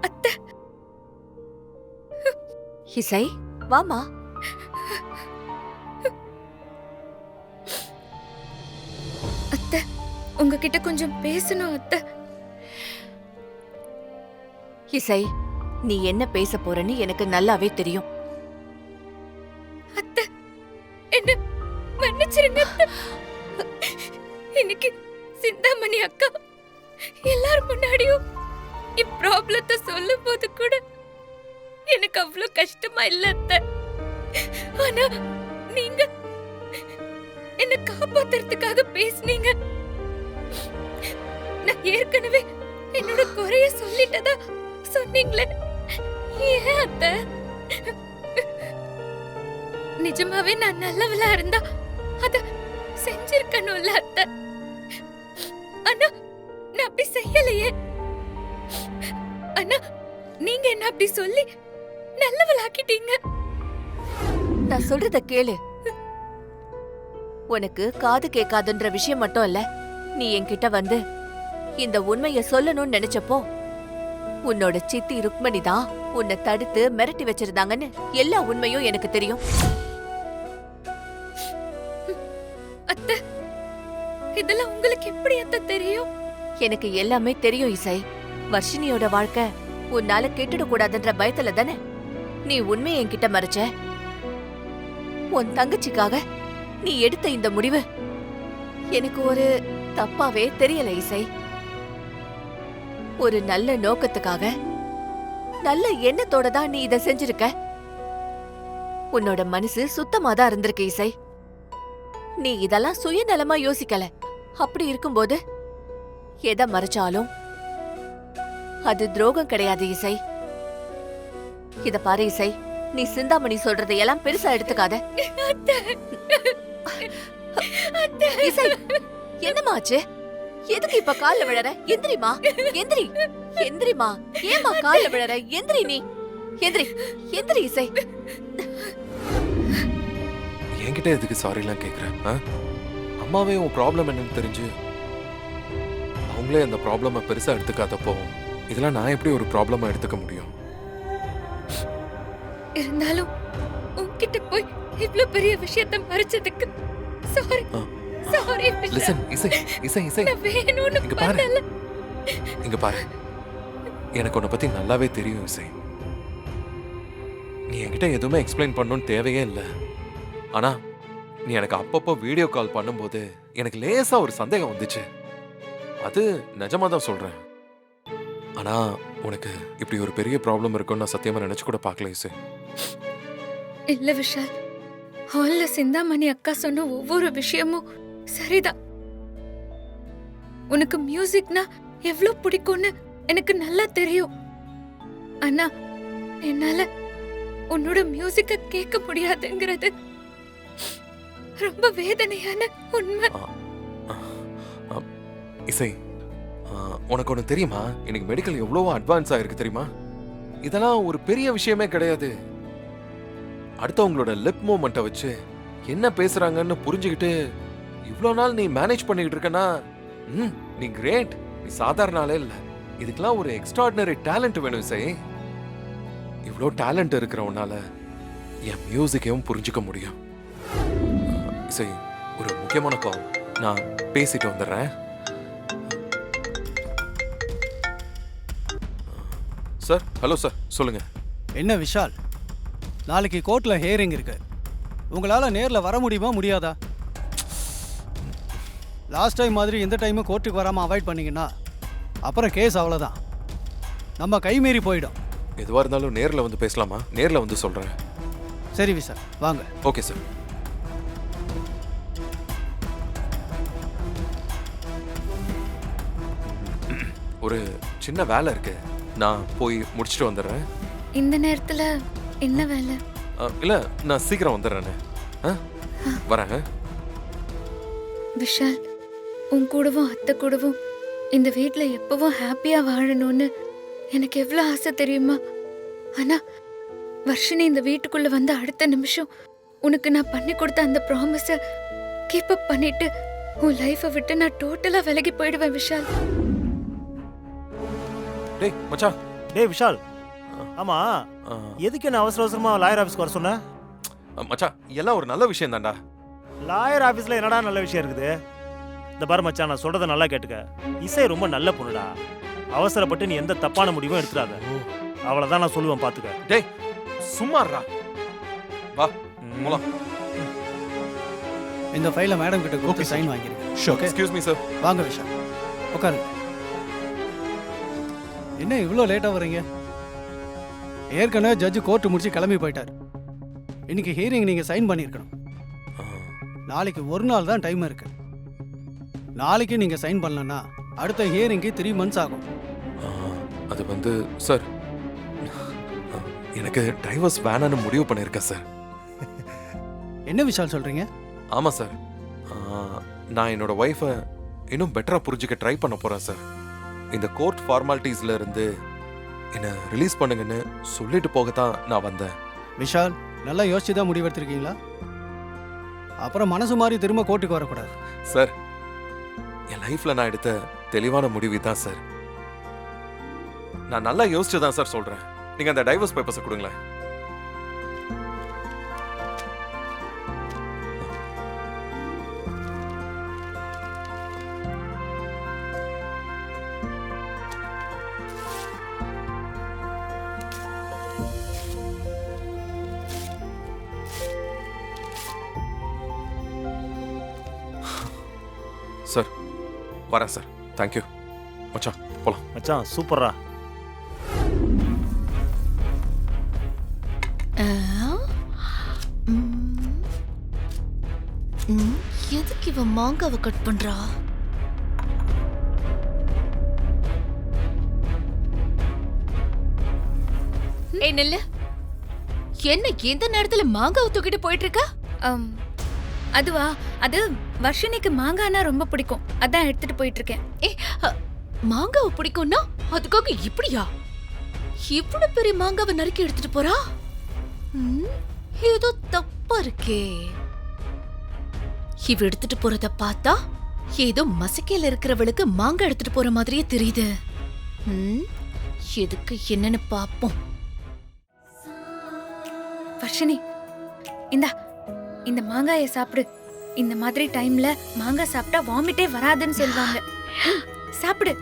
அத்தை. இசை, வாமா. அத்தை, உங்ககிட்ட கொஞ்சம் பேசணும் அத்தை. இசை, நீ என்ன பேச போறன்னு எனக்கு நல்லாவே தெரியும். அத்தை, என்ன மன்னிச்சிருங்க அத்தை. இன்னைக்கு சிந்தாமணி அக்கா எல்லாரும் முன்னாடியும் என் ப்ராப்ளத்தை சொல்லும் போது கூட எனக்கு அவ்வளவு கஷ்டமா இல்ல அத்தை. ஆனா நீங்க என்ன காப்பாத்துறதுக்காக பேசுனீங்க. நான் ஏற்கனவே என்னோட குறைய சொல்லிட்டதா சொன்னீங்களே, ஏன் அத்தை? நிஜமாவே நான் நல்லவளா இருந்தா அத செஞ்சிருக்கணும்ல அத்தை. ஆனா நான் அப்படி செய்யலையே. ஆனா நீங்க என்ன அப்படி சொல்லி நல்லவளாக்கிட்டீங்க. நான் சொல்றத கேளு. உனக்கு காது கேட்காதுன்ற விஷயம் மட்டும் இல்ல, நீ என்கிட்ட வந்து இந்த உண்மைய சொல்லணும்னு நினைச்சப்போ உன்னோட சித்தி ருக்மணி தான் உன்னை தடுத்து மிரட்டி வச்சிருந்தாங்கன்னு எல்லா உண்மையும் எனக்கு தெரியும். அத்தை, இதெல்லாம் உங்களுக்கு எப்படி அத்தை தெரியும்? எனக்கு எல்லாமே தெரியும் இசை. வர்ஷினியோட வாழ்க்கை உன்னால கெட்டுட கூடாதுன்ற பயத்துல தானே நீ உண்மையை என்கிட்ட மறைச்ச. உன் தங்கச்சிக்காக நீ எடுத்த இந்த முடிவு எனக்கு ஒரு தப்பாவே தெரியல இசை. ஒரு நல்ல நோக்கத்துக்காக நல்ல எண்ணத்தோட தான் நீ இத செஞ்சிருக்க. உன்னோட மனசு சுத்தமாதான் இருந்திருக்கு இசை. நீ இதெல்லாம் சுயநலமா யோசிக்கல. அப்படி இருக்கும்போது எதை மறைச்சாலும் அது துரோகம் கிடையாது இசை. இத பாரு இசை, நீ சிந்தாமணி சொல்றதையெல்லாம் பெருசா எடுத்துக்காத. இசை, என்னமாச்சு? எதுக்கு இப்ப கால்ல விழற? எந்திரிமா, எந்திரி, எந்திரிமா. ஏமா கால்ல விழற? எந்திரி, நீ எந்திரி, எந்திரி இசை. என்கிட்ட எதுக்கு சாரி எல்லாம் கேக்குறேன்? அம்மாவே உன் ப்ராப்ளம் என்னன்னு தெரிஞ்சு அவங்களே அந்த ப்ராப்ளம பெருசா எடுத்துக்காதப்போ இதெல்லாம் நான் எப்படி ஒரு ப்ராப்ளமா எடுத்துக்க முடியும்? இருந்தாலும் உன்கிட்ட போய் இவ்ளோ பெரிய விஷயத்தை மறைச்சதுக்கு சாரி. சாரி. லிசன் இசை, இசை, இசை. இங்க பாரு, இங்க பாரு. எனக்கு உன்னை பத்தி நல்லாவே தெரியும் இசை. நீ என்கிட்ட எதுவுமே எக்ஸ்பிளைன் பண்ணணும்னு தேவையே இல்லை. ஆனா நீ எனக்கு அப்பப்போ வீடியோ கால் பண்ணும்போது எனக்கு லேசா ஒரு சந்தேகம் வந்துச்சு. அது நிஜமா தான் சொல்றேன். ஆனா உனக்கு இப்படி ஒரு பெரிய ப்ராப்ளம் இருக்குன்னு நான் சத்தியமா நினைச்சு கூட பார்க்கல இசை. இல்ல விஷால், ஹால்ல சிந்தாமணி அக்கா சொன்ன ஒவ்வொரு விஷயமும் சரிதான். உனக்கு மியூசிக்னா எவ்வளவு பிடிக்கும்னு எனக்கு நல்லா தெரியும். ஆனா என்னால உன்னோட மியூசிக்க கேட்க முடியாதுங்கிறது ரொம்ப வேதனையான உண்மை. இசை, உனக்கு ஒண்ணு தெரியுமா? எனக்கு மெடிக்கல் எவ்வளவோ அட்வான்ஸ் ஆயிருக்கு தெரியுமா? இதெல்லாம் ஒரு பெரிய விஷயமே கிடையாது. அடுத்தவங்களோட லிப் மூமெண்ட்டை வச்சு என்ன பேசுறாங்கன்னு புரிஞ்சுக்கிட்டு இவ்வளோ நாள் நீ மேனேஜ் பண்ணிக்கிட்டு இருக்கனா, நீ கிரேட். நீ சாதாரண ஆளே இல்லை. இதுக்கெல்லாம் ஒரு எக்ஸ்ட்ராடினரி டேலண்ட் வேணும் இசை. இவ்வளோ டேலண்ட் இருக்கிறவனால என் மியூசிக்கையும் புரிஞ்சுக்க முடியும். இசை, ஒரு முக்கியமான கால், நான் பேசிட்டு வந்துடுறேன். சார், ஹலோ சார், சொல்லுங்க. என்ன விஷால், நாளைக்கு கோர்ட்ல ஹியரிங் இருக்கு. உங்களால நேர்ல வர முடியுமா முடியாதா? லாஸ்ட் டைம் மாதிரி இந்த டைமும் கோர்ட்டுக்கு வராம அவாய்ட் பண்ணீங்கன்னா அப்புறம் கேஸ் அவ்வளோதான், நம்ம கைமீறி போயிடும். எதுவாக இருந்தாலும் நேரில் வந்து பேசலாமா? நேரில் வந்து சொல்கிறேன். சரி விஷால், வாங்க. Okay sir. ஒரு சின்ன வேலை இருக்கு, நான் போய் முடிச்சுட்டு வந்துடுறேன். இந்த நேரத்துல என்ன வேலை? இல்லை, நான் சீக்கிரம் வந்துடுறேன்னு. வரேன். விஷால், உன் கூடவும் அத்தை கூடவும் இந்த வீட்டில் எப்பவும் ஹாப்பியா வாழணும்னு எனக்கு எவ்வளோ ஆசை தெரியுமா? ஆனா வர்ஷினி இந்த வீட்டுக்குள்ள வந்து அடுத்த நிமிஷம் உனக்கு நான் பண்ணி கொடுத்த அந்த ப்ராமிஸை கீப் அப் பண்ணிட்டு உன் லைஃபை விட்டு நான் டோட்டலா விலகி போயிடுவேன் விஷால். டேய் மச்சான். டேய் விஷால், ஆமா ஆ, எதுக்கு என்ன அவசர அவசரமா லாயர் ஆஃபீஸ்க்கு வர சொன்ன? மச்சான் எல்லாம் ஒரு நல்ல விஷயம் தான்டா. லாயர் ஆஃபீஸ்ல என்னடா நல்ல விஷயம் இருக்குது? இந்த பாரு மச்சான், நான் சொல்றதை நல்லா கேட்டுக்க. இசை ரொம்ப நல்ல பொண்ணுடா. அவசரப்பட்டு நீ எந்த தப்பான முடிவும் எடுத்துடாத. அவ்வளவுதான் நான் சொல்லுவேன், பாத்துக்க. டேய் சும்மாறா. வா போலாம். இந்த ஃபைலை மேடம் கிட்ட கொடுத்து Okay, sir. சைன் வாங்கிருங்க. Okay. Excuse me sir. வாங்க விஷால், உட்காரு. என்ன இவ்வளோ லேட்டாக வர்றீங்க? ஏற்கனவே ஜட்ஜு கோர்ட்டு முடிச்சு கிளம்பி போயிட்டார். இன்னைக்கு ஹியரிங் நீங்கள் சைன் பண்ணியிருக்கணும். நாளைக்கு ஒரு நாள் தான் டைம் இருக்கு. நாளைக்கு நீங்கள் சைன் பண்ணலன்னா அடுத்த ஹியரிங்க்கு 3 months ஆகும். அது வந்து சார், எனக்கு டைவர்ஸ் வேணான்னு முடிவு பண்ணியிருக்கேன் சார். என்ன விஷால் சொல்கிறீங்க? ஆமாம் சார். நான் என்னோட ஒய்ஃபை இன்னும் பெட்டராக புரிஞ்சுக்க ட்ரை பண்ண போகிறேன் சார். இந்த கோர்ட் ஃபார்மாலிட்டிஸில் இருந்து என்னை ரிலீஸ் பண்ணுங்கன்னு சொல்லிட்டு போகத்தான் நான் வந்தேன். விஷால், நல்லா யோசிச்சு தான் முடிவெடுத்திருக்கீங்களா? அப்புறம் மனசு மாதிரி திரும்ப கோர்ட்டுக்கு வரக்கூடாது. சார், என் லைஃப்பில் நான் எடுத்த தெளிவான முடிவு தான் சார். நான் நல்லா யோசிச்சு தான் சார் சொல்கிறேன். நீங்கள் அந்த டைவர்ஸ் பேப்பர்ஸை கொடுங்களேன். சார் வரேன் சார். தேங்க்யூ மச்சான், போலாம். மச்சான் சூப்பர்ரா. எதுக்கு இவ மாங்காவை கட் பண்றா? ஏய் நெல்லு, என்ன எந்த நேரத்துல மாங்காவை தூக்கிட்டு போயிட்டு இருக்க? அம், அதுவா, அது வர்ஷினிக்கு மாங்கானா ரொம்ப பிடிக்கும், அதான் எடுத்துட்டு போயிட்டு இருக்கேன். மாங்காவை பிடிக்கும்னா அதுக்காக இப்படியா? இவ்வளவு பெரிய மாங்காவை நறுக்கி எடுத்துட்டு போறா? ஏதோ தப்பா இருக்கே. இவ எடுத்துட்டு போறத பார்த்தா ஏதோ மசக்கையில இருக்கிறவளுக்கு மாங்காய் எடுத்துட்டு போற மாதிரியே தெரியுது. எதுக்கு என்னன்னு பாப்போம். வர்ஷினி, இந்தா இந்த மாங்காயை சாப்பிடு. இந்த மாதிரி டைம்ல மாங்காய் சாப்பிட்டா வாமிட்டே வராதுன்னு சொல்லுவாங்க. சாப்பிடு.